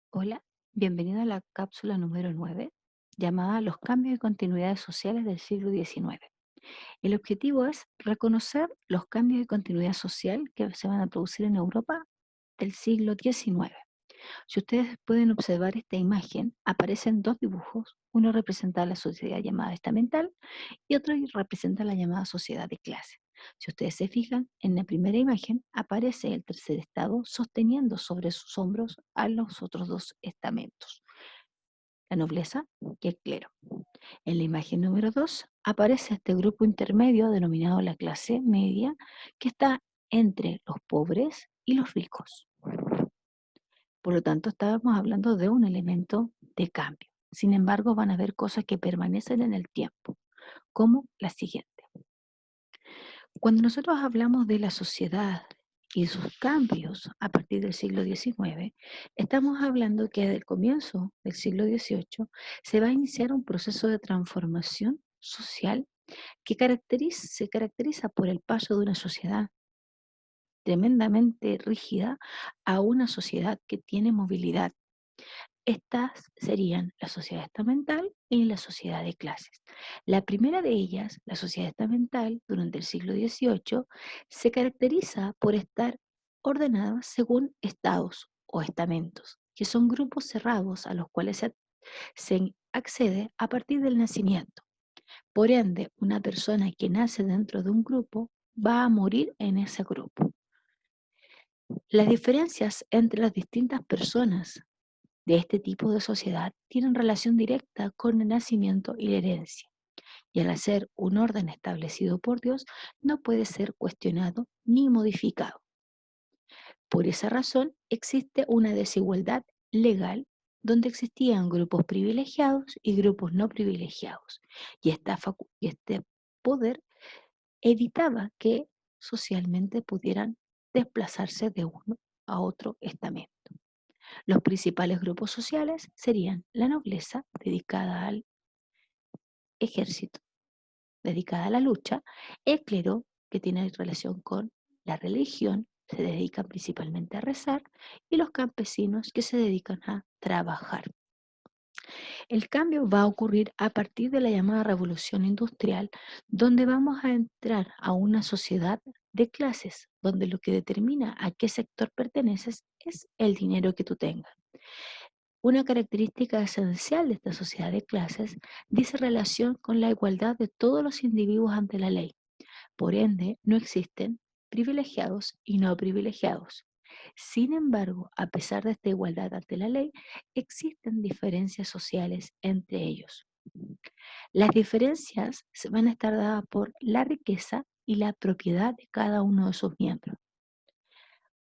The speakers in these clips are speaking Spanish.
Hola, bienvenido a la cápsula número 9, llamada Los cambios y continuidades sociales del siglo XIX. El objetivo es reconocer los cambios y continuidad social que se van a producir en Europa del siglo XIX. Si ustedes pueden observar esta imagen, aparecen dos dibujos. Uno representa la sociedad llamada estamental y otro representa la llamada sociedad de clase. Si ustedes se fijan, en la primera imagen aparece el tercer estado sosteniendo sobre sus hombros a los otros dos estamentos, la nobleza y el clero. En la imagen número 2 aparece este grupo intermedio denominado la clase media, que está entre los pobres y los ricos. Por lo tanto, estábamos hablando de un elemento de cambio. Sin embargo, van a haber cosas que permanecen en el tiempo, como la siguiente. Cuando nosotros hablamos de la sociedad y sus cambios a partir del siglo XIX, estamos hablando que desde el comienzo del siglo XVIII se va a iniciar un proceso de transformación social que se caracteriza por el paso de una sociedad tremendamente rígida a una sociedad que tiene movilidad. Estas serían la sociedad estamental y la sociedad de clases. La primera de ellas, la sociedad estamental, durante el siglo XVIII, se caracteriza por estar ordenada según estados o estamentos, que son grupos cerrados a los cuales se accede a partir del nacimiento. Por ende, una persona que nace dentro de un grupo va a morir en ese grupo. Las diferencias entre las distintas personas de este tipo de sociedad tienen relación directa con el nacimiento y la herencia, y al ser un orden establecido por Dios, no puede ser cuestionado ni modificado. Por esa razón, existe una desigualdad legal donde existían grupos privilegiados y grupos no privilegiados, y y este poder evitaba que socialmente pudieran desplazarse de uno a otro estamento. Los principales grupos sociales serían la nobleza, dedicada al ejército, dedicada a la lucha, el clero, que tiene relación con la religión, se dedican principalmente a rezar, y los campesinos, que se dedican a trabajar. El cambio va a ocurrir a partir de la llamada revolución industrial, donde vamos a entrar a una sociedad de clases, donde lo que determina a qué sector perteneces es el dinero que tú tengas. Una característica esencial de esta sociedad de clases dice relación con la igualdad de todos los individuos ante la ley. Por ende, no existen privilegiados y no privilegiados. Sin embargo, a pesar de esta igualdad ante la ley, existen diferencias sociales entre ellos. Las diferencias se van a estar dadas por la riqueza y la propiedad de cada uno de sus miembros.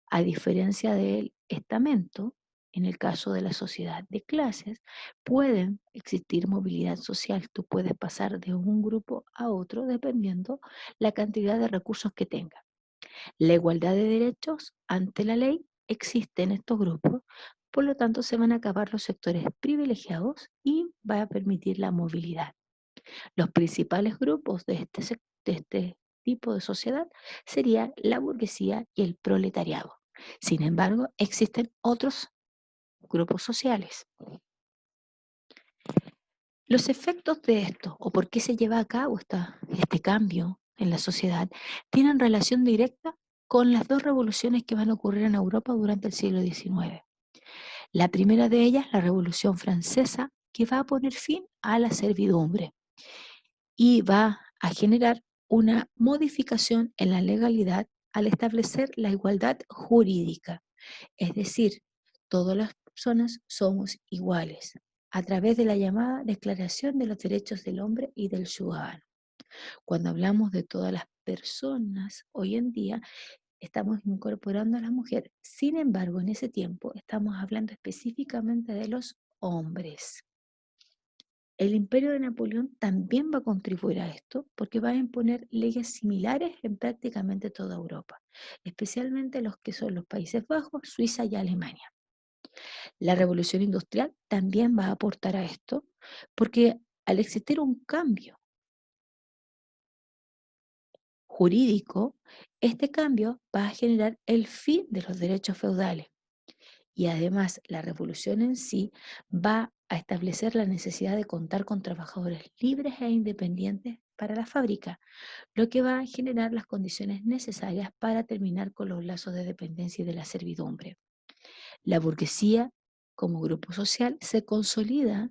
A diferencia del estamento, en el caso de la sociedad de clases, pueden existir movilidad social. Tú puedes pasar de un grupo a otro dependiendo la cantidad de recursos que tengas. La igualdad de derechos ante la ley existe en estos grupos, por lo tanto se van a acabar los sectores privilegiados y va a permitir la movilidad. Los principales grupos de este tipo de sociedad serían la burguesía y el proletariado. Sin embargo, existen otros grupos sociales. Los efectos de esto, o por qué se lleva a cabo este cambio en la sociedad, tienen relación directa con las dos revoluciones que van a ocurrir en Europa durante el siglo XIX. La primera de ellas, la Revolución Francesa, que va a poner fin a la servidumbre y va a generar una modificación en la legalidad al establecer la igualdad jurídica. Es decir, todas las personas somos iguales a través de la llamada Declaración de los Derechos del Hombre y del Ciudadano. Cuando hablamos de todas las personas, hoy en día estamos incorporando a las mujeres. Sin embargo, en ese tiempo estamos hablando específicamente de los hombres. El imperio de Napoleón también va a contribuir a esto porque va a imponer leyes similares en prácticamente toda Europa, especialmente los que son los Países Bajos, Suiza y Alemania. La revolución industrial también va a aportar a esto porque al existir un cambio jurídico, este cambio va a generar el fin de los derechos feudales Y además la revolución en sí va a establecer la necesidad de contar con trabajadores libres e independientes para la fábrica, lo que va a generar las condiciones necesarias para terminar con los lazos de dependencia y de la servidumbre. La burguesía, como grupo social, se consolida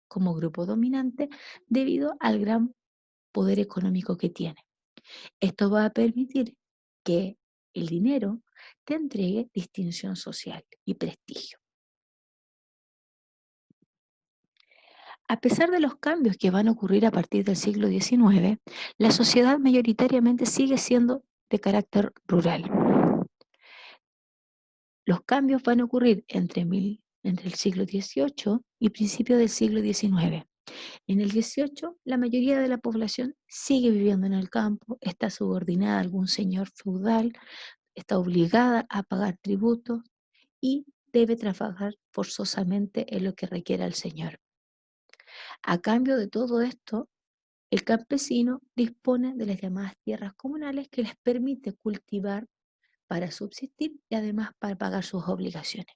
como grupo dominante debido al gran poder económico que tiene. Esto va a permitir que el dinero te entregue distinción social y prestigio. A pesar de los cambios que van a ocurrir a partir del siglo XIX, la sociedad mayoritariamente sigue siendo de carácter rural. Los cambios van a ocurrir entre el siglo XVIII y principios del siglo XIX. En el XVIII, la mayoría de la población sigue viviendo en el campo, está subordinada a algún señor feudal, está obligada a pagar tributos y debe trabajar forzosamente en lo que requiera el señor. A cambio de todo esto, el campesino dispone de las llamadas tierras comunales que les permite cultivar para subsistir y además para pagar sus obligaciones.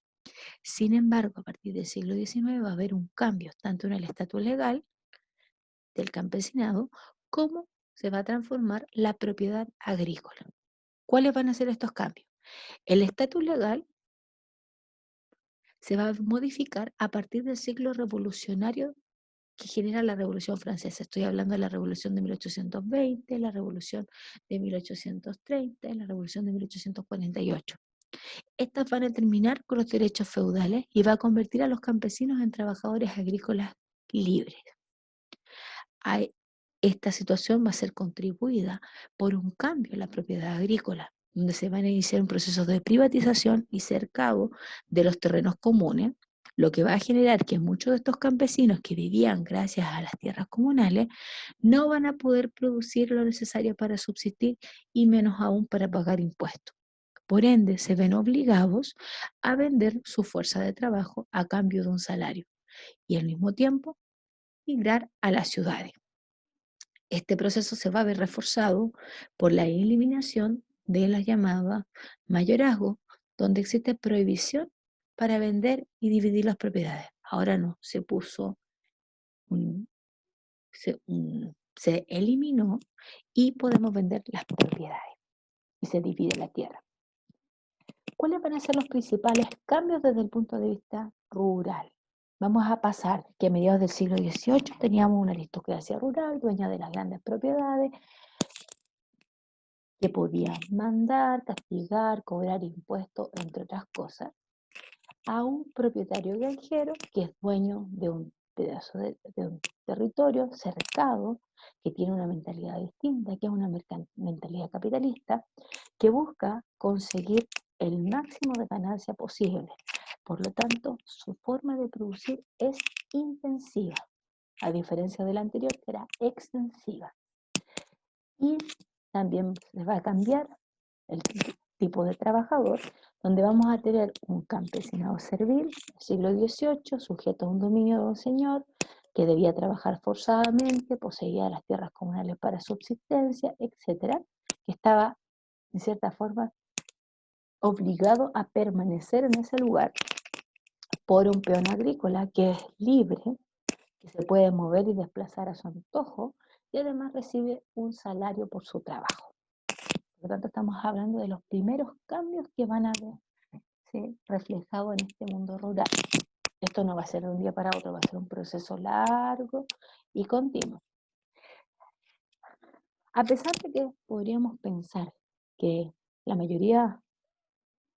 Sin embargo, a partir del siglo XIX va a haber un cambio tanto en el estatus legal del campesinado como se va a transformar la propiedad agrícola. ¿Cuáles van a ser estos cambios? El estatus legal se va a modificar a partir del ciclo revolucionario que genera la Revolución Francesa. Estoy hablando de la Revolución de 1820, la Revolución de 1830, la Revolución de 1848. Estas van a terminar con los derechos feudales y va a convertir a los campesinos en trabajadores agrícolas libres. Esta situación va a ser contribuida por un cambio en la propiedad agrícola, donde se van a iniciar un proceso de privatización y cercado de los terrenos comunes, lo que va a generar que muchos de estos campesinos que vivían gracias a las tierras comunales no van a poder producir lo necesario para subsistir y menos aún para pagar impuestos. Por ende, se ven obligados a vender su fuerza de trabajo a cambio de un salario y al mismo tiempo migrar a las ciudades. Este proceso se va a ver reforzado por la eliminación de la llamada mayorazgo, donde existe prohibición para vender y dividir las propiedades. Ahora no, un- se eliminó y podemos vender las propiedades y se divide la tierra. ¿Cuáles van a ser los principales cambios desde el punto de vista rural? Vamos a pasar que a mediados del siglo XVIII teníamos una aristocracia rural, dueña de las grandes propiedades, que podía mandar, castigar, cobrar impuestos, entre otras cosas, a un propietario granjero que es dueño de un pedazo de un territorio cercado, que tiene una mentalidad distinta, que es una mentalidad capitalista, que busca conseguir el máximo de ganancia posible. Por lo tanto, su forma de producir es intensiva, a diferencia de la anterior, que era extensiva. Y también se va a cambiar el tipo de trabajador, donde vamos a tener un campesinado servil, siglo XVIII, sujeto a un dominio de un señor, que debía trabajar forzadamente, poseía las tierras comunales para subsistencia, etcétera, que estaba, en cierta forma, obligado a permanecer en ese lugar por un peón agrícola que es libre, que se puede mover y desplazar a su antojo, y además recibe un salario por su trabajo. Por lo tanto, estamos hablando de los primeros cambios que van a verse reflejados en este mundo rural. Esto no va a ser de un día para otro, va a ser un proceso largo y continuo. A pesar de que podríamos pensar que la mayoría,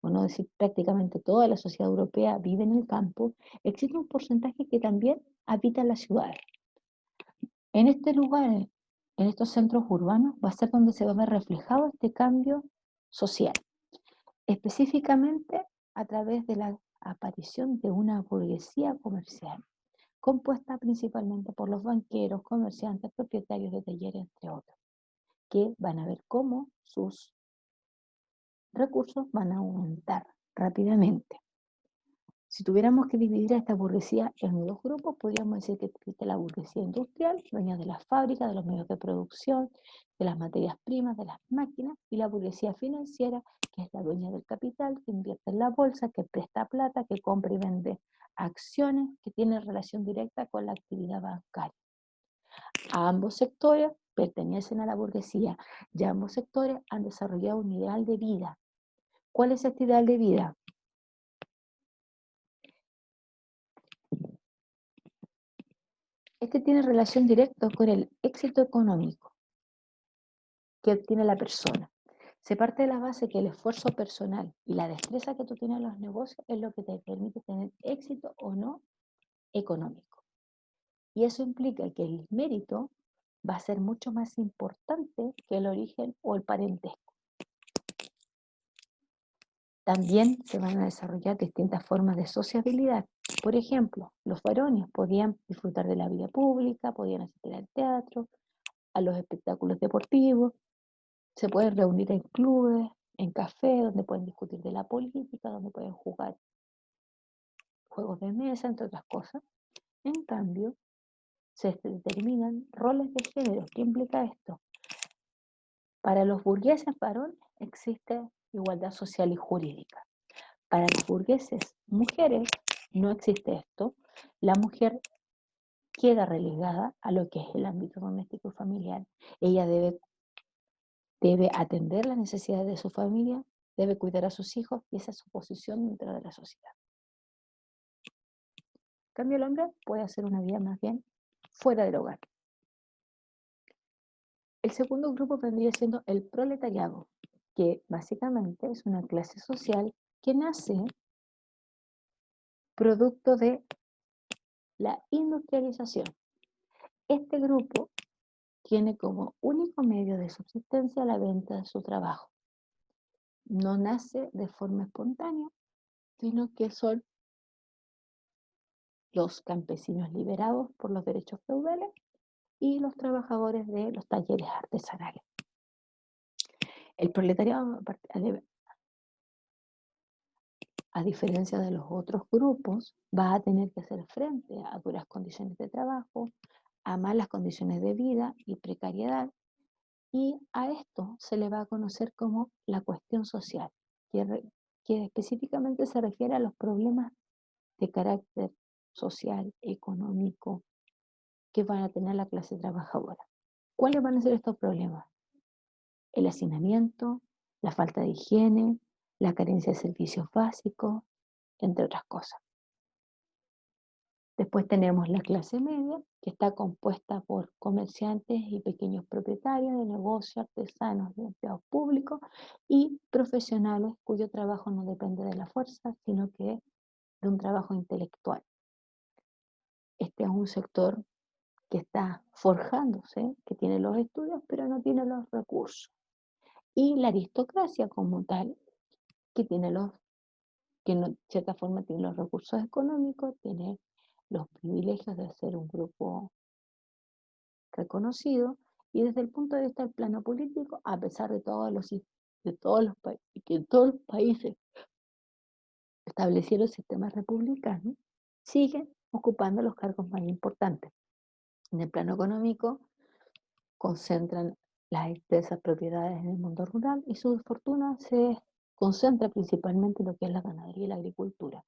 o no decir prácticamente toda la sociedad europea vive en el campo, existe un porcentaje que también habita en las ciudades. En este lugar, en estos centros urbanos, va a ser donde se va a ver reflejado este cambio social, específicamente a través de la aparición de una burguesía comercial, compuesta principalmente por los banqueros, comerciantes, propietarios de talleres, entre otros, que van a ver cómo sus recursos van a aumentar rápidamente. Si tuviéramos que dividir a esta burguesía en dos grupos, podríamos decir que existe la burguesía industrial, dueña de las fábricas, de los medios de producción, de las materias primas, de las máquinas, y la burguesía financiera, que es la dueña del capital, que invierte en la bolsa, que presta plata, que compra y vende acciones, que tiene relación directa con la actividad bancaria. A ambos sectores pertenecen a la burguesía y ambos sectores han desarrollado un ideal de vida. ¿Cuál es este ideal de vida? Este tiene relación directa con el éxito económico que obtiene la persona. Se parte de la base que el esfuerzo personal y la destreza que tú tienes en los negocios es lo que te permite tener éxito o no económico. Y eso implica que el mérito va a ser mucho más importante que el origen o el parentesco. También se van a desarrollar distintas formas de sociabilidad. Por ejemplo, los varones podían disfrutar de la vida pública, podían asistir al teatro, a los espectáculos deportivos, se pueden reunir en clubes, en cafés, donde pueden discutir de la política, donde pueden jugar juegos de mesa, entre otras cosas. En cambio, se determinan roles de género. ¿Qué implica esto? Para los burgueses varones existe igualdad social y jurídica. Para los burgueses mujeres no existe esto. La mujer queda relegada a lo que es el ámbito doméstico y familiar. Ella debe atender las necesidades de su familia, debe cuidar a sus hijos y esa es su posición dentro de la sociedad. En cambio, el hombre puede hacer una vida más bien fuera del hogar. El segundo grupo vendría siendo el proletariado, que básicamente es una clase social que nace producto de la industrialización. Este grupo tiene como único medio de subsistencia la venta de su trabajo. No nace de forma espontánea, sino que son los campesinos liberados por los derechos feudales y los trabajadores de los talleres artesanales. El proletariado, a diferencia de los otros grupos, va a tener que hacer frente a duras condiciones de trabajo, a malas condiciones de vida y precariedad, y a esto se le va a conocer como la cuestión social, que específicamente se refiere a los problemas de carácter social, económico, que van a tener la clase trabajadora. ¿Cuáles van a ser estos problemas? El hacinamiento, la falta de higiene, la carencia de servicios básicos, entre otras cosas. Después tenemos la clase media, que está compuesta por comerciantes y pequeños propietarios de negocios, artesanos y empleados públicos, y profesionales cuyo trabajo no depende de la fuerza, sino que de un trabajo intelectual. Este es un sector que está forjándose, que tiene los estudios, pero no tiene los recursos. Y la aristocracia como tal, que tiene que de cierta forma tiene los recursos económicos, tiene los privilegios de ser un grupo reconocido, y desde el punto de vista del plano político, a pesar de que todos los países establecieron sistemas republicanos, siguen ocupando los cargos más importantes. En el plano económico, concentran las extensas propiedades en el mundo rural y su fortuna se concentra principalmente en lo que es la ganadería y la agricultura.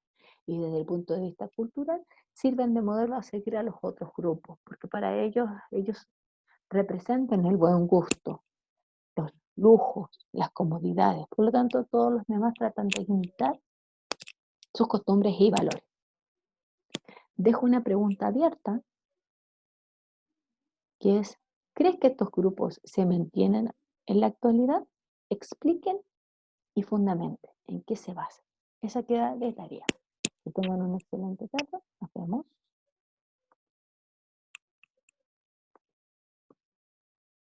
Y desde el punto de vista cultural, sirven de modelo a seguir a los otros grupos, porque para ellos representan el buen gusto, los lujos, las comodidades. Por lo tanto, todos los demás tratan de imitar sus costumbres y valores. Dejo una pregunta abierta, que es, ¿crees que estos grupos se mantienen en la actualidad? Expliquen y fundamenten en qué se basa. Esa queda de tarea. Que tengan una excelente tarde.